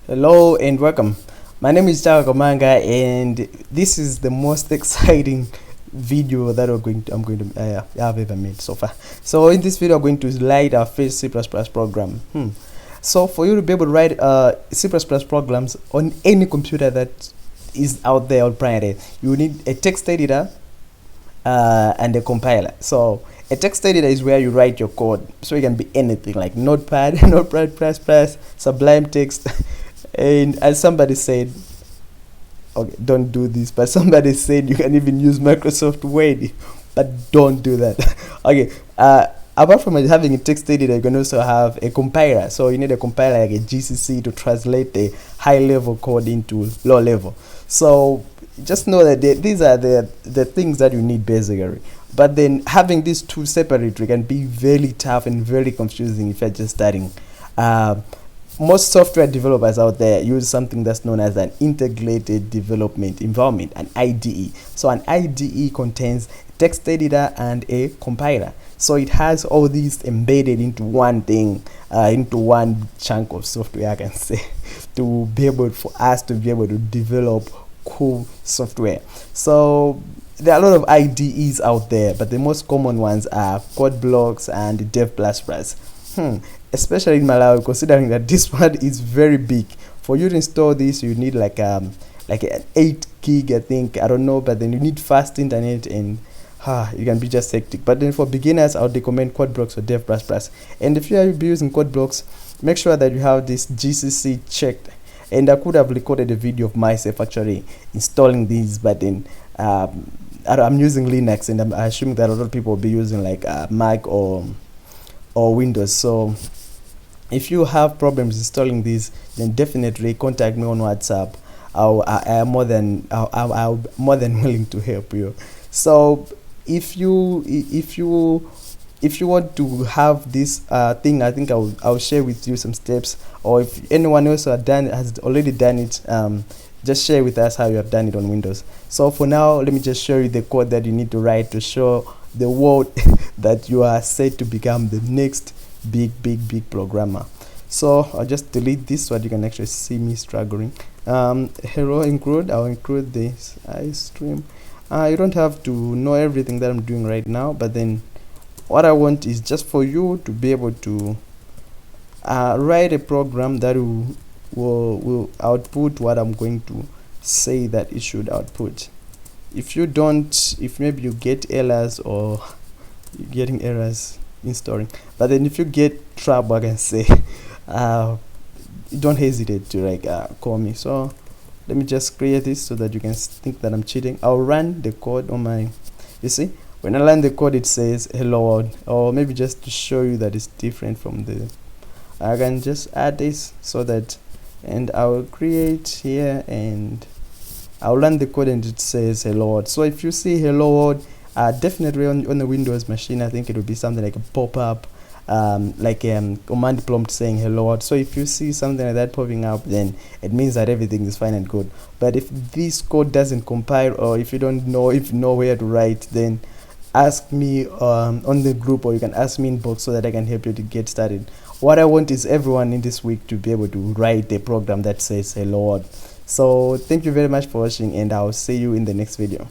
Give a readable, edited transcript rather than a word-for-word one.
Hello and welcome. My name is Chaka Komanga, and this is the most exciting video that I'm going to have ever made so far. So in this video, I'm going to write our first C++ program. So for you to be able to write C++ programs on any computer that is out there on planet, you need a text editor and a compiler. So a text editor is where you write your code, so it can be anything like Notepad, Notepad++, Sublime Text. And as somebody said, okay, don't do this, but somebody said you can even use Microsoft Word, but don't do that. Okay, apart from having a text editor, you can also have a compiler. So you need a compiler like a GCC to translate the high level code into low level. So just know that these are the things that you need basically. But then having these two separately can be very tough and very confusing if you're just starting. Most software developers out there use something that's known as an integrated development environment, an IDE. So an IDE contains text editor and a compiler. So it has all these embedded into one thing, into one chunk of software, I can say, to be able for us to be able to develop cool software. So there are a lot of IDEs out there, but the most common ones are CodeBlocks and Dev++. Especially in Malawi, considering that this one is very big. For you to install this, you need like an 8 gig, I think, I don't know, but then you need fast internet, and it can be just hectic. But then for beginners, I would recommend CodeBlocks or Dev++. And if you are using CodeBlocks, make sure that you have this GCC checked. And I could have recorded a video of myself actually installing these, but then I'm using Linux, and I'm assuming that a lot of people will be using like Mac or Windows. So if you have problems installing these, then definitely contact me on WhatsApp. I'm more than willing to help you. So if you want to have this thing, I think I'll share with you some steps, or if anyone else has already done it, just share with us how you have done it on Windows. So for now, let me just show you the code that you need to write to show the world that you are set to become the next big programmer. So I'll just delete this so that you can actually see me struggling. Hello include, I'll include this iStream. You don't have to know everything that I'm doing right now, but then what I want is just for you to be able to write a program that will output what I'm going to say that it should output. If maybe you get errors, or you're getting errors installing, but then if you get trouble, I can say, don't hesitate to call me. So let me just create this so that you can think that I'm cheating. I'll run the code on my, you see, when I run the code, it says hello world, or maybe just to show you that it's different from I can just add this so that, and I will create here, and I'll run the code, and it says hello world. So if you see hello world, definitely on the Windows machine, I think it will be something like a pop-up, like a command prompt saying hello world. So if you see something like that popping up, then it means that everything is fine and good. But if this code doesn't compile, or if you don't know where to write, then ask me on the group, or you can ask me in box so that I can help you to get started. What I want is everyone in this week to be able to write a program that says hello world. So thank you very much for watching, and I'll see you in the next video.